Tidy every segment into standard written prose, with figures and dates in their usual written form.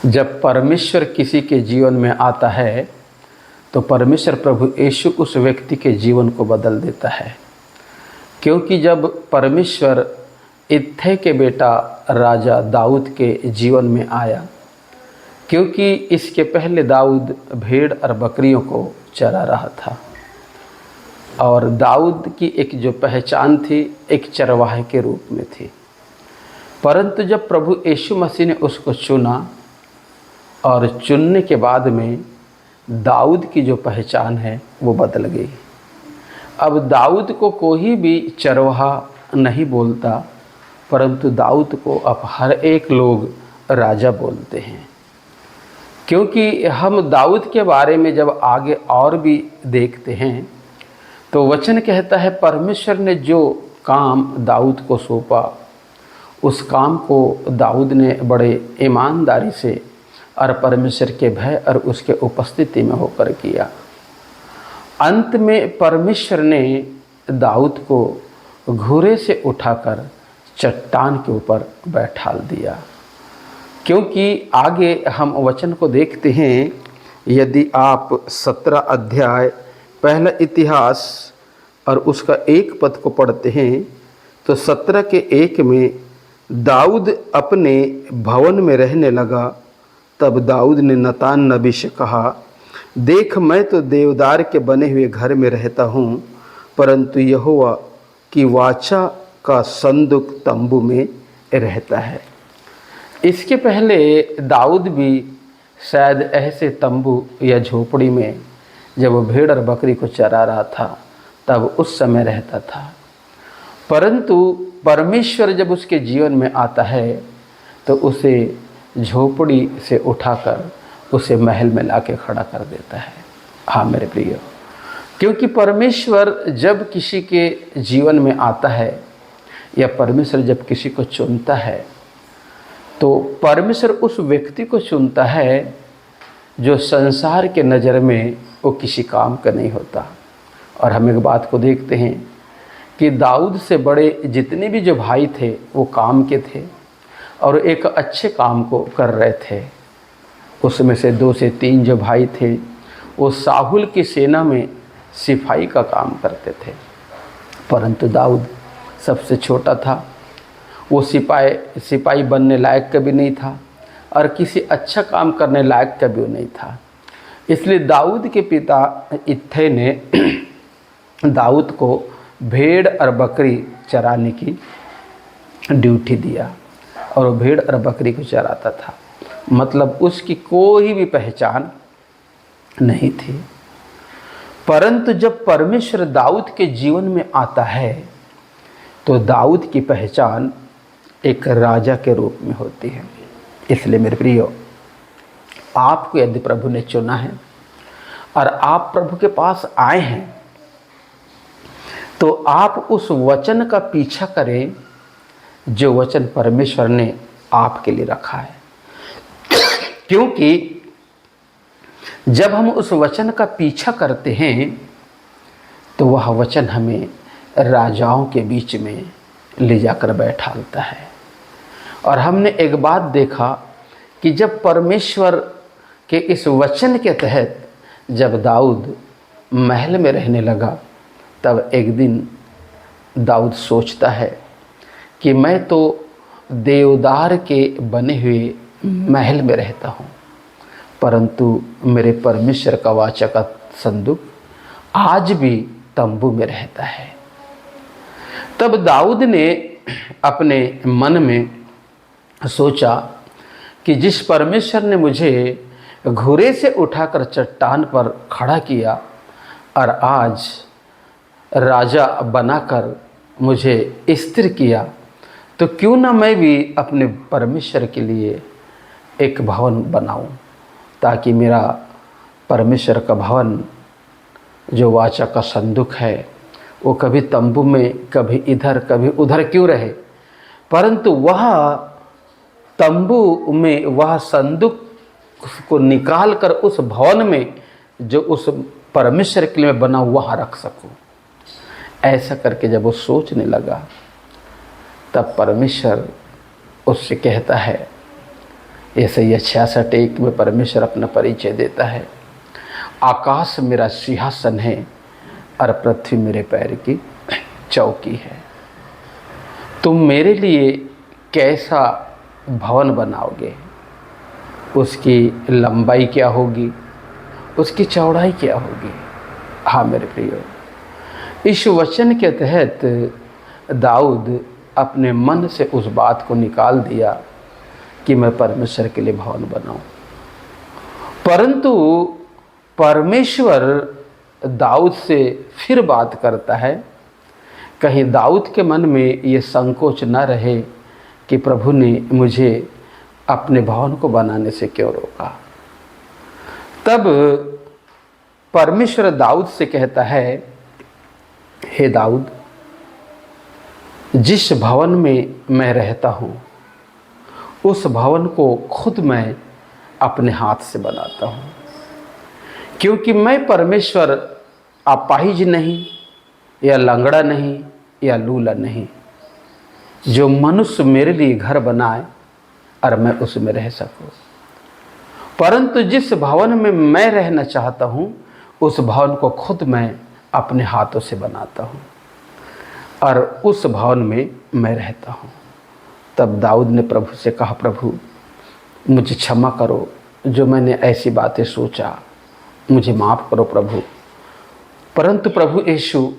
जब परमेश्वर किसी के जीवन में आता है तो परमेश्वर प्रभु यीशु उस व्यक्ति के जीवन को बदल देता है। क्योंकि जब परमेश्वर इत्थे के बेटा राजा दाऊद के जीवन में आया, क्योंकि इसके पहले दाऊद भेड़ और बकरियों को चरा रहा था और दाऊद की एक जो पहचान थी एक चरवाहे के रूप में थी। परंतु जब प्रभु यीशु मसीह ने उसको चुना और चुनने के बाद में दाऊद की जो पहचान है वो बदल गई। अब दाऊद को कोई भी चरवाहा नहीं बोलता, परंतु दाऊद को अब हर एक लोग राजा बोलते हैं। क्योंकि हम दाऊद के बारे में जब आगे और भी देखते हैं तो वचन कहता है परमेश्वर ने जो काम दाऊद को सौंपा उस काम को दाऊद ने बड़े ईमानदारी से और परमेश्वर के भय और उसके उपस्थिति में होकर किया। अंत में परमेश्वर ने दाऊद को घोड़े से उठाकर चट्टान के ऊपर बैठाल दिया। क्योंकि आगे हम वचन को देखते हैं, यदि आप 17 अध्याय पहला इतिहास और उसका 1 पद को पढ़ते हैं तो 17 के 1 में दाऊद अपने भवन में रहने लगा। तब दाऊद ने नतान नबी से कहा, देख मैं तो देवदार के बने हुए घर में रहता हूँ, परंतु यहोवा की वाचा का संदूक तंबू में रहता है। इसके पहले दाऊद भी शायद ऐसे तंबू या झोपड़ी में जब वो भेड़ और बकरी को चरा रहा था तब उस समय रहता था। परंतु परमेश्वर जब उसके जीवन में आता है तो उसे झोपड़ी से उठाकर उसे महल में लाके खड़ा कर देता है। हाँ मेरे प्रिय, क्योंकि परमेश्वर जब किसी के जीवन में आता है या परमेश्वर जब किसी को चुनता है तो परमेश्वर उस व्यक्ति को चुनता है जो संसार के नज़र में वो किसी काम का नहीं होता। और हम एक बात को देखते हैं कि दाऊद से बड़े जितने भी जो भाई थे वो काम के थे और एक अच्छे काम को कर रहे थे। उसमें से 2 से 3 जो भाई थे वो साहुल की सेना में सिपाही का काम करते थे, परंतु दाऊद सबसे छोटा था। वो सिपाही बनने लायक कभी नहीं था और किसी अच्छा काम करने लायक कभी नहीं था। इसलिए दाऊद के पिता इत्थे ने दाऊद को भेड़ और बकरी चराने की ड्यूटी दिया और वो भेड़ और बकरी को चराता था। मतलब उसकी कोई भी पहचान नहीं थी। परंतु जब परमेश्वर दाऊद के जीवन में आता है तो दाऊद की पहचान एक राजा के रूप में होती है। इसलिए मेरे प्रियो, आपको यदि प्रभु ने चुना है और आप प्रभु के पास आए हैं तो आप उस वचन का पीछा करें जो वचन परमेश्वर ने आपके लिए रखा है। क्योंकि जब हम उस वचन का पीछा करते हैं तो वह वचन हमें राजाओं के बीच में ले जाकर बैठालता है। और हमने एक बात देखा कि जब परमेश्वर के इस वचन के तहत जब दाऊद महल में रहने लगा तब एक दिन दाऊद सोचता है कि मैं तो देवदार के बने हुए महल में रहता हूँ, परंतु मेरे परमेश्वर का वाचा का संदूक आज भी तंबू में रहता है। तब दाऊद ने अपने मन में सोचा कि जिस परमेश्वर ने मुझे घोड़े से उठाकर चट्टान पर खड़ा किया और आज राजा बनाकर मुझे स्थिर किया, तो क्यों ना मैं भी अपने परमेश्वर के लिए एक भवन बनाऊं, ताकि मेरा परमेश्वर का भवन जो वाचा का संदूक है वो कभी तंबू में कभी इधर कभी उधर क्यों रहे, परंतु वह तंबू में वह संदूक को निकाल कर उस भवन में जो उस परमेश्वर के लिए बना वहाँ रख सकूं। ऐसा करके जब वो सोचने लगा तब परमेश्वर उससे कहता है ऐसे ही 66 में परमेश्वर अपना परिचय देता है। आकाश मेरा सिंहासन है और पृथ्वी मेरे पैर की चौकी है। तुम मेरे लिए कैसा भवन बनाओगे, उसकी लंबाई क्या होगी, उसकी चौड़ाई क्या होगी। हाँ मेरे प्रियो, इस वचन के तहत दाऊद अपने मन से उस बात को निकाल दिया कि मैं परमेश्वर के लिए भवन बनाऊं। परंतु परमेश्वर दाऊद से फिर बात करता है, कहीं दाऊद के मन में ये संकोच न रहे कि प्रभु ने मुझे अपने भवन को बनाने से क्यों रोका। तब परमेश्वर दाऊद से कहता है, हे दाऊद, जिस भवन में मैं रहता हूँ उस भवन को खुद मैं अपने हाथ से बनाता हूँ, क्योंकि मैं परमेश्वर अपाहिज नहीं या लंगड़ा नहीं या लूला नहीं, जो मनुष्य मेरे लिए घर बनाए और मैं उसमें रह सकूं। परंतु जिस भवन में मैं रहना चाहता हूँ उस भवन को खुद मैं अपने हाथों से बनाता हूँ और उस भवन में मैं रहता हूँ। तब दाऊद ने प्रभु से कहा, प्रभु मुझे क्षमा करो जो मैंने ऐसी बातें सोचा, मुझे माफ़ करो प्रभु। परंतु प्रभु यीशु,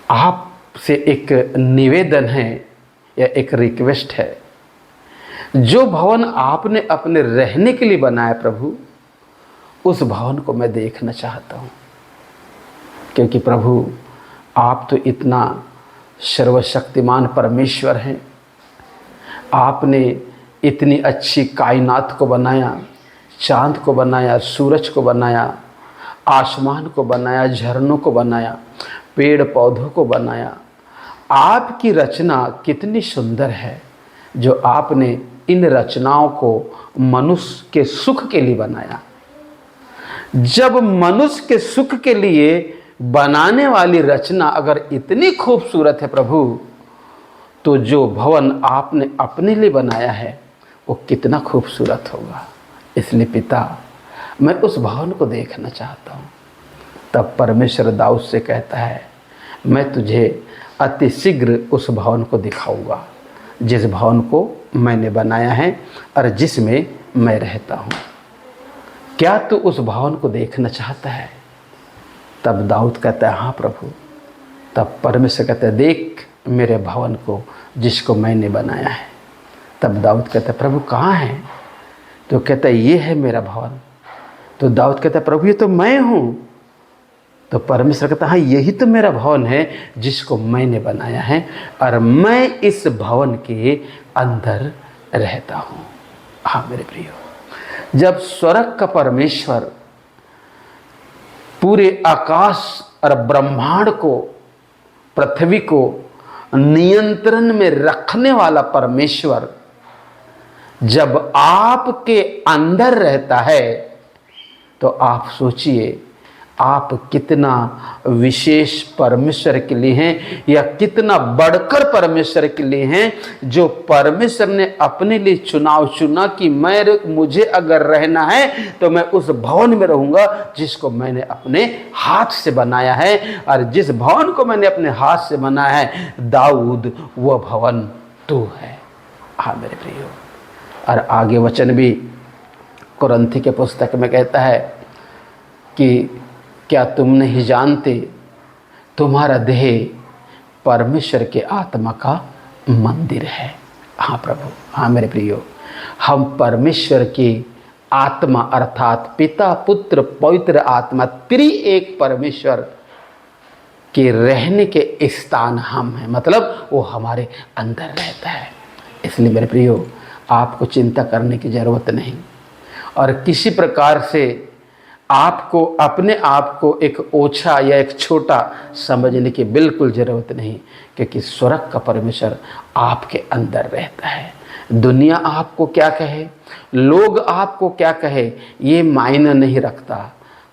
आपसे एक निवेदन है या एक रिक्वेस्ट है, जो भवन आपने अपने रहने के लिए बनाया प्रभु, उस भवन को मैं देखना चाहता हूँ। क्योंकि प्रभु आप तो इतना सर्वशक्तिमान परमेश्वर हैं, आपने इतनी अच्छी कायनात को बनाया, चांद को बनाया, सूरज को बनाया, आसमान को बनाया, झरनों को बनाया, पेड़ पौधों को बनाया। आपकी रचना कितनी सुंदर है, जो आपने इन रचनाओं को मनुष्य के सुख के लिए बनाया। जब मनुष्य के सुख के लिए बनाने वाली रचना अगर इतनी खूबसूरत है प्रभु, तो जो भवन आपने अपने लिए बनाया है वो कितना खूबसूरत होगा। इसलिए पिता, मैं उस भवन को देखना चाहता हूँ। तब परमेश्वर दाऊद से कहता है, मैं तुझे अति शीघ्र उस भवन को दिखाऊंगा जिस भवन को मैंने बनाया है और जिसमें मैं रहता हूँ। क्या तू उस भवन को देखना चाहता है? तब दाऊद कहता है, हाँ प्रभु। तब परमेश्वर कहता है, देख मेरे भवन को जिसको मैंने बनाया है। तब दाऊद कहता है, प्रभु कहाँ है? तो कहता है, ये है मेरा भवन। तो दाऊद कहता है, प्रभु ये तो मैं हूँ। तो परमेश्वर कहता है, हाँ यही तो मेरा भवन है जिसको मैंने बनाया है और मैं इस भवन के अंदर रहता हूँ। हाँ मेरे प्रियो, जब स्वर्ग का परमेश्वर पूरे आकाश और ब्रह्मांड को, पृथ्वी को नियंत्रण में रखने वाला परमेश्वर जब आपके अंदर रहता है, तो आप सोचिए आप कितना विशेष परमेश्वर के लिए हैं या कितना बढ़कर परमेश्वर के लिए हैं, जो परमेश्वर ने अपने लिए चुनाव चुना कि मुझे अगर रहना है तो मैं उस भवन में रहूंगा जिसको मैंने अपने हाथ से बनाया है। और जिस भवन को मैंने अपने हाथ से बनाया है दाऊद, वह भवन तू है। हाँ मेरे प्रियो, और आगे वचन भी कुरिन्थी के पुस्तक में कहता है कि क्या तुम नहीं जानते तुम्हारा देह परमेश्वर के आत्मा का मंदिर है। हाँ प्रभु, हाँ मेरे प्रियो, हम परमेश्वर की आत्मा अर्थात पिता पुत्र पवित्र आत्मा त्रिएक परमेश्वर के रहने के स्थान हम हैं, मतलब वो हमारे अंदर रहता है। इसलिए मेरे प्रियो, आपको चिंता करने की ज़रूरत नहीं और किसी प्रकार से आपको अपने आप को एक ओछा या एक छोटा समझने की बिल्कुल ज़रूरत नहीं, क्योंकि स्वर्ग का परमेश्वर आपके अंदर रहता है। दुनिया आपको क्या कहे, लोग आपको क्या कहे, ये मायना नहीं रखता,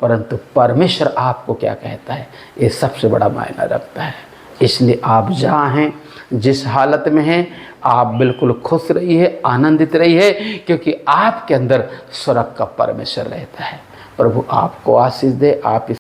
परंतु परमेश्वर आपको क्या कहता है ये सबसे बड़ा मायना रखता है। इसलिए आप जहाँ हैं जिस हालत में हैं आप बिल्कुल खुश रहिए, आनंदित रहिए, क्योंकि आपके अंदर स्वर्ग का परमेश्वर रहता है। प्रभु आपको आशीष दे। आप